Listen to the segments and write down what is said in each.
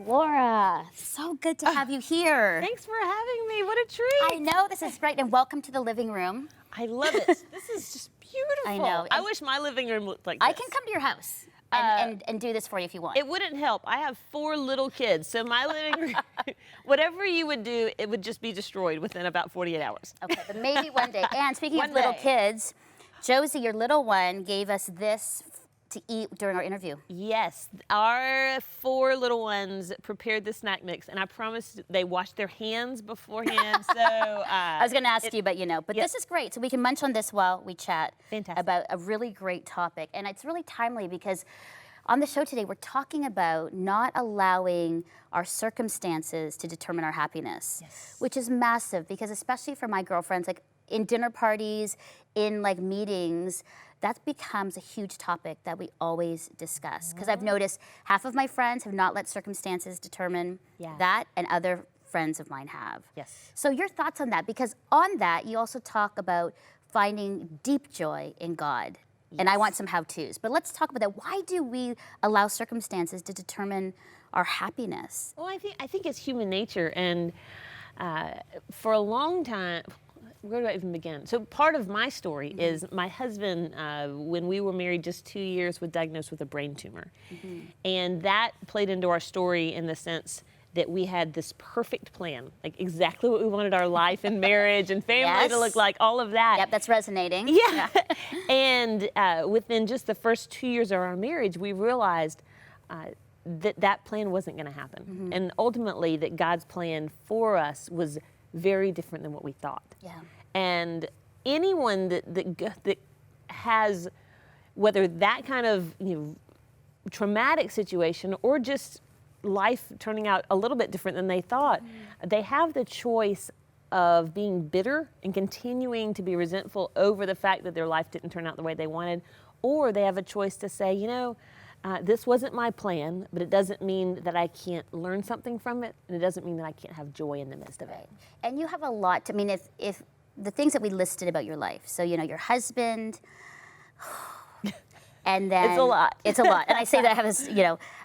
Laura, so good to have you here. Thanks for having me. What a treat. I know, this is great, and welcome to the living room. I love it. This is just beautiful. I know. I wish my living room looked like this. I can come to your house and do this for you if you want. It wouldn't help. I have 4 little kids, so my living room, whatever you would do, it would just be destroyed within about 48 hours. Okay, but maybe one day. And speaking of One little day. kids, Josie, your little one, gave us this to eat during our interview. Yes, our 4 little ones prepared the snack mix, and I promise they washed their hands beforehand. So I was going to ask you, but but Yep. this is great. So we can munch on this while we chat Fantastic. about a really great topic. And it's really timely because on the show today, we're talking about not allowing our circumstances to determine our happiness, which is massive because especially for my girlfriends, like in dinner parties, in like meetings, that becomes a huge topic that we always discuss. Because I've noticed half of my friends have not let circumstances determine that, and other friends of mine have. Yes. So your thoughts on that? Because on that, you also talk about finding deep joy in God. And I want some how-tos. But let's talk about that. Why do we allow circumstances to determine our happiness? Well, I think it's human nature, and for a long time, where do I even begin? So part of my story is my husband, when we were married just 2 years, was diagnosed with a brain tumor. And that played into our story in the sense that we had this perfect plan, like exactly what we wanted our life and marriage and family to look like, all of that. Yep, that's resonating. Yeah. And within just the first 2 years of our marriage, we realized that plan wasn't going to happen. And ultimately, that God's plan for us was very different than what we thought. Yeah. And anyone that has, whether that kind of traumatic situation or just life turning out a little bit different than they thought, they have the choice of being bitter and continuing to be resentful over the fact that their life didn't turn out the way they wanted, or they have a choice to say, this wasn't my plan, but it doesn't mean that I can't learn something from it, and it doesn't mean that I can't have joy in the midst of it. And you have a lot to, if the things that we listed about your life, so your husband, and then It's a lot. It's a lot. And I say that I have this,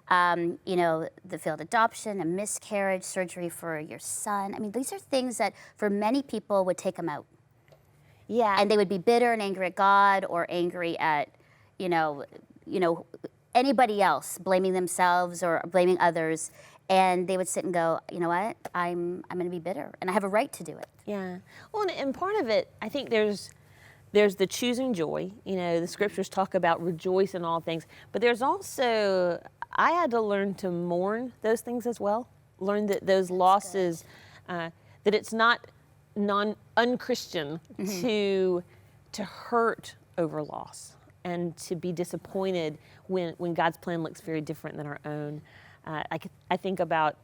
the failed adoption, a miscarriage, surgery for your son. I mean, these are things that for many people would take them out. Yeah. And they would be bitter and angry at God or angry at, anybody else, blaming themselves or blaming others. And they would sit and go, you know what, I'm going to be bitter, and I have a right to do it. Yeah. Well, and part of it, I think there's the choosing joy. The scriptures talk about rejoice in all things, but there's also, I had to learn to mourn those things as well. Learn that those losses, that it's not unchristian to hurt over loss and to be disappointed when God's plan looks very different than our own. I think about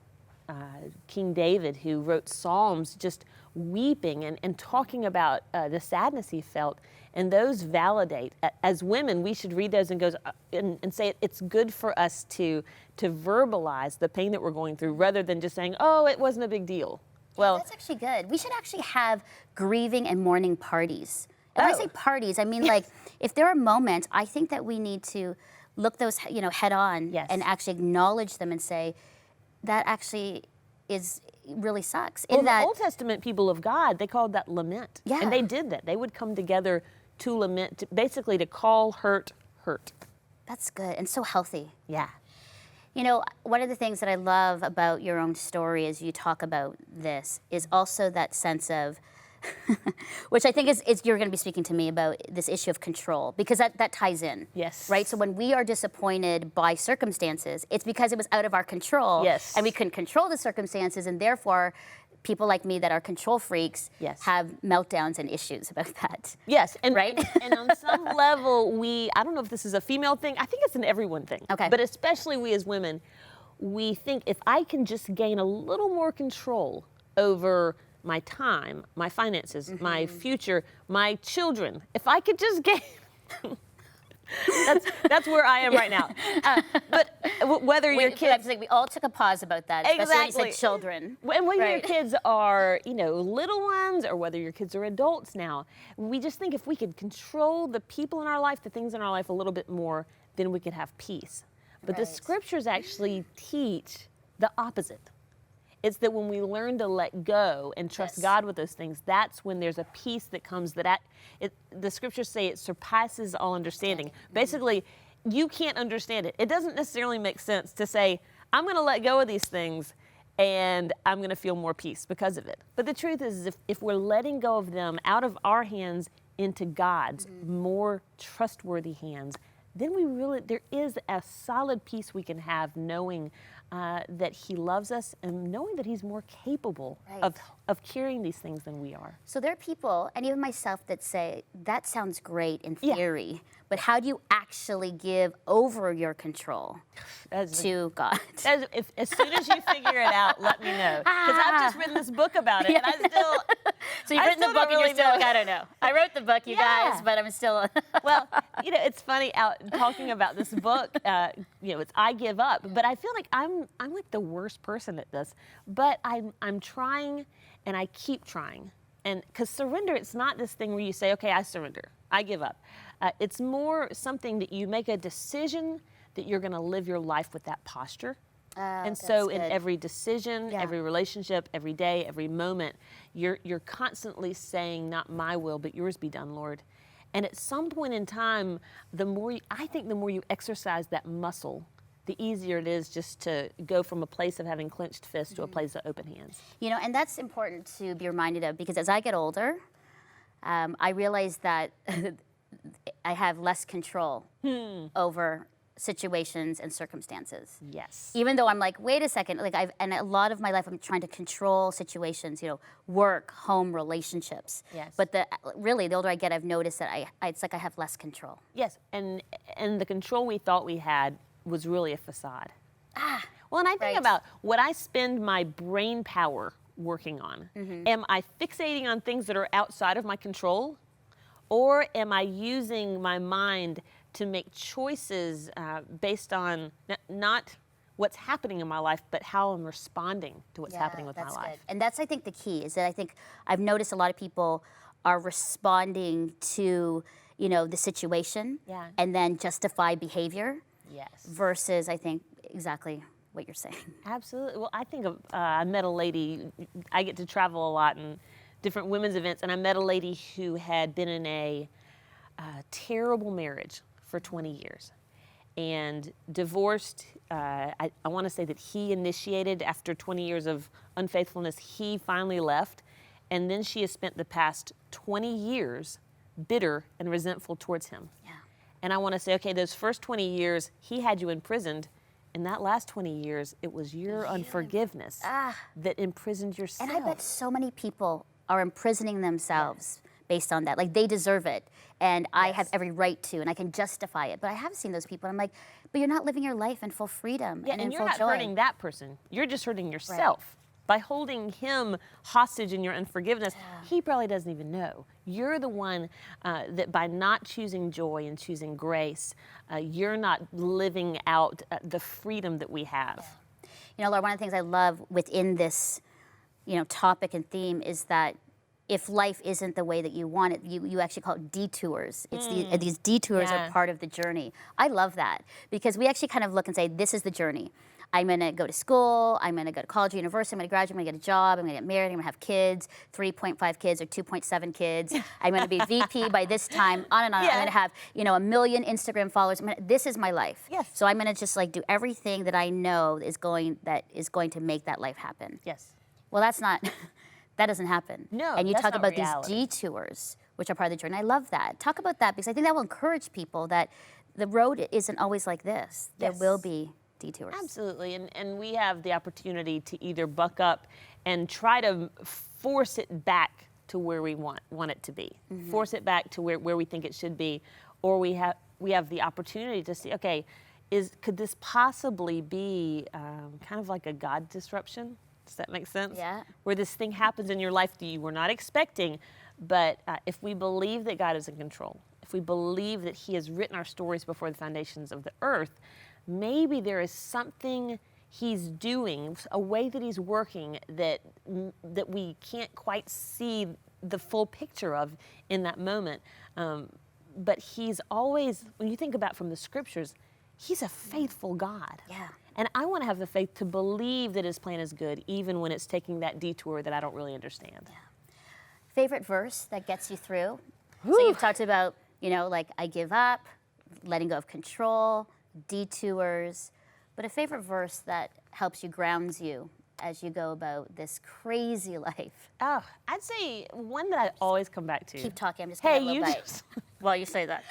King David, who wrote Psalms just weeping and talking about the sadness he felt, and those validate. As women, we should read those and say it's good for us to verbalize the pain that we're going through, rather than just saying, oh, it wasn't a big deal. Well, that's actually good. We should actually have grieving and mourning parties. And when I say parties, I mean like if there are moments, I think that we need to look those head on and actually acknowledge them and say that actually really sucks. Well, the Old Testament people of God, they called that lament. Yeah. And they did that. They would come together to lament, basically to call hurt. That's good and so healthy. Yeah. One of the things that I love about your own story as you talk about this is also that sense of, which I think is you're going to be speaking to me about this issue of control, because that ties in. Yes. Right? So when we are disappointed by circumstances, it's because it was out of our control. Yes. And we couldn't control the circumstances, and therefore people like me that are control freaks have meltdowns and issues about that. Yes, and right? and on some level, I don't know if this is a female thing, I think it's an everyone thing. Okay. But especially we as women, we think if I can just gain a little more control over my time, my finances, my future, my children, if I could just gain... That's where I am right now. But whether your kids... We all took a pause about that, especially when you said children. And whether your kids are, little ones, or whether your kids are adults now, we just think if we could control the people in our life, the things in our life a little bit more, then we could have peace. But the Right. scriptures actually teach the opposite. It's that when we learn to let go and trust Yes. God with those things, that's when there's a peace that comes the scriptures say it surpasses all understanding. Basically, you can't understand it. It doesn't necessarily make sense to say, I'm going to let go of these things and I'm going to feel more peace because of it. But the truth is, if we're letting go of them out of our hands into God's more trustworthy hands, then there is a solid peace we can have knowing that He loves us and knowing that He's more capable Right. of carrying these things than we are. So there are people, and even myself, that say, that sounds great in Yeah. theory, but how do you actually give over your control As, to God? as soon as you figure it out, let me know. Because I've just written this book about it, and I still... So you've I written the still book don't and you're really still know. like, I don't know. I wrote the book, you Yeah. guys, but I'm still... Well, it's funny out talking about this book. It's I give up, but I feel like I'm like the worst person at this. But I'm trying, and I keep trying. And because surrender, it's not this thing where you say, okay, I surrender, I give up. It's more something that you make a decision that you're going to live your life with that posture. And so in every decision, Yeah. every relationship, every day, every moment, you're constantly saying, not my will, but yours be done, Lord. And at some point in time, the more you exercise that muscle, the easier it is just to go from a place of having clenched fists to a place of open hands. And that's important to be reminded of, because as I get older, I realize that I have less control over situations and circumstances. Yes. Even though I'm like, wait a second, and a lot of my life I'm trying to control situations, work, home, relationships. Yes. But the older I get, I've noticed that it's like I have less control. Yes, and the control we thought we had was really a facade. Well, and I think Right. about what I spend my brain power working on. Am I fixating on things that are outside of my control? Or am I using my mind to make choices based on not what's happening in my life, but how I'm responding to what's happening with my that's life? good. And that's, I think, the key is that I think I've noticed a lot of people are responding to, the situation Yeah. and then justify behavior Yes. versus, I think, exactly what you're saying. Absolutely. Well, I think I met a lady. I get to travel a lot and different women's events, and I met a lady who had been in a terrible marriage for 20 years and divorced. I want to say that he initiated after 20 years of unfaithfulness. He finally left, and then she has spent the past 20 years bitter and resentful towards him. Yeah. And I want to say, okay, those first 20 years, he had you imprisoned. In that last 20 years, it was your unforgiveness that imprisoned yourself. And I bet so many people are imprisoning themselves based on that. Like, they deserve it, and I have every right to, and I can justify it. But I have seen those people, and I'm like, but you're not living your life in full freedom and in you're full not joy. hurting that person. You're just hurting yourself. By holding him hostage in your unforgiveness, he probably doesn't even know. You're the one that by not choosing joy and choosing grace, you're not living out the freedom that we have. Laura, one of the things I love within this, topic and theme is that if life isn't the way that you want it, you actually call it detours. It's these detours are part of the journey. I love that, because we actually kind of look and say, this is the journey. I'm going to go to school, I'm going to go to college or university, I'm going to graduate, I'm going to get a job, I'm going to get married, I'm going to have kids, 3.5 kids or 2.7 kids. I'm going to be VP by this time, on and on. I'm going to have, 1 million Instagram followers. This is my life. Yes. So I'm going to just do everything that I know is going to make that life happen. Yes. Well, that doesn't happen. No, and you that's talk not about reality. these detours, which are part of the journey. I love that. Talk about that, because I think that will encourage people that the road isn't always like this. There will be detours. Absolutely, and we have the opportunity to either buck up and try to force it back to where we want it to be, force it back to where we think it should be, or we have the opportunity to see, okay, could this possibly be kind of like a God disruption? Does that make sense? Yeah. Where this thing happens in your life that you were not expecting, but if we believe that God is in control, if we believe that He has written our stories before the foundations of the earth, maybe there is something He's doing, a way that He's working that we can't quite see the full picture of in that moment. But He's always, when you think about from the scriptures, He's a faithful God. Yeah. And I want to have the faith to believe that his plan is good, even when it's taking that detour that I don't really understand. Yeah. Favorite verse that gets you through? Whew. So you've talked about, like I give up, letting go of control, detours, but a favorite verse that helps you, grounds you as you go about this crazy life. Oh, I'd say one that I always come back to. Keep talking, I'm just going to Hey, you bite. just... While you say that.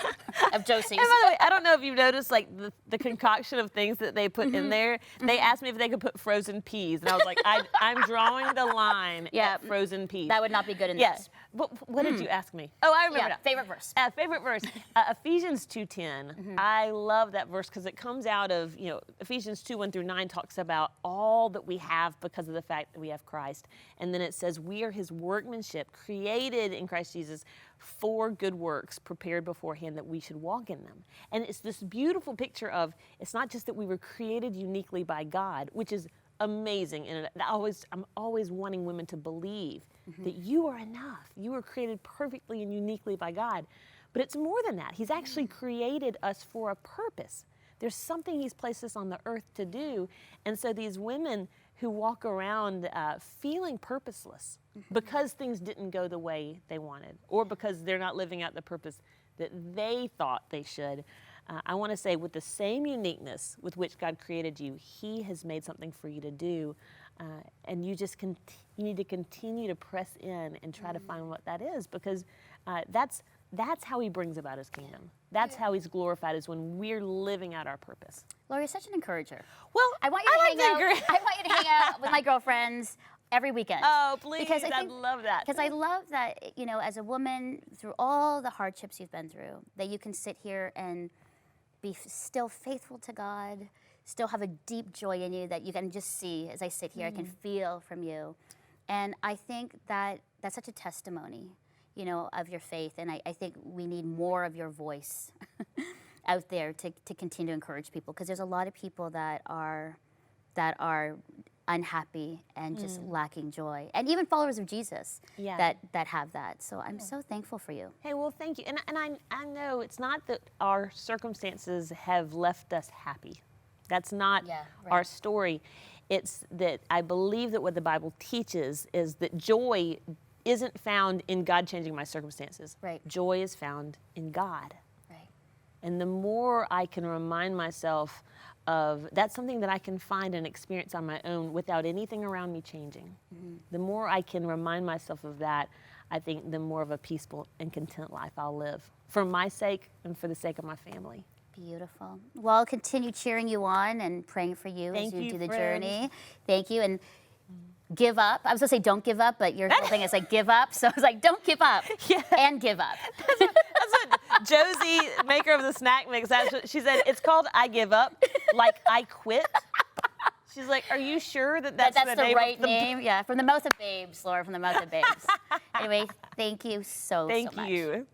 Of Josie's. And by the way, I don't know if you've noticed like the concoction of things that they put in there. They asked me if they could put frozen peas, and I was like, I'm drawing the line at frozen peas. That would not be good in Yes. this. What did you ask me? Oh, I remember now. Favorite verse. Favorite verse, Ephesians 2:10. I love that verse because it comes out of, Ephesians 2:1-9 talks about all that we have because of the fact that we have Christ. And then it says, we are his workmanship, created in Christ Jesus for good works, prepared beforehand that we should walk in them. And it's this beautiful picture of, it's not just that we were created uniquely by God, which is amazing. And I'm always wanting women to believe that you are enough. You were created perfectly and uniquely by God. But it's more than that. He's actually created us for a purpose. There's something he's placed us on the earth to do. And so these women who walk around feeling purposeless because things didn't go the way they wanted, or because they're not living out the purpose that they thought they should, I want to say with the same uniqueness with which God created you, he has made something for you to do. And you just you need to continue to press in and try to find what that is, because that's how he brings about his kingdom. That's how he's glorified, is when we're living out our purpose. Laura, you're such an encourager. Well, I want you to hang out with my girlfriends every weekend. Oh, please, because I'd love that. Because I love that, as a woman, through all the hardships you've been through, that you can sit here and be still faithful to God, still have a deep joy in you that you can just see as I sit here, I can feel from you. And I think that that's such a testimony, of your faith. And I think we need more of your voice out there to continue to encourage people, because there's a lot of people that are unhappy and just lacking joy, and even followers of Jesus that have that. So I'm so thankful for you. Hey, well, thank you. And I know it's not that our circumstances have left us happy. That's not our story. It's that I believe that what the Bible teaches is that joy isn't found in God changing my circumstances. Right. Joy is found in God. Right. And the more I can remind myself of, that's something that I can find and experience on my own without anything around me changing. The more I can remind myself of that, I think the more of a peaceful and content life I'll live, for my sake and for the sake of my family. Beautiful. Well, I'll continue cheering you on and praying for you as you do the journey. Thank you. And give up. I was going to say don't give up, but your whole thing is like give up. So I was like, don't give up and give up. That's what Josie, maker of the snack mix, she said, it's called I Give Up, like I quit. She's like, are you sure that's the right name? Yeah, from the mouth of babes, Laura, from the mouth of babes. Anyway, thank you so much. Thank you.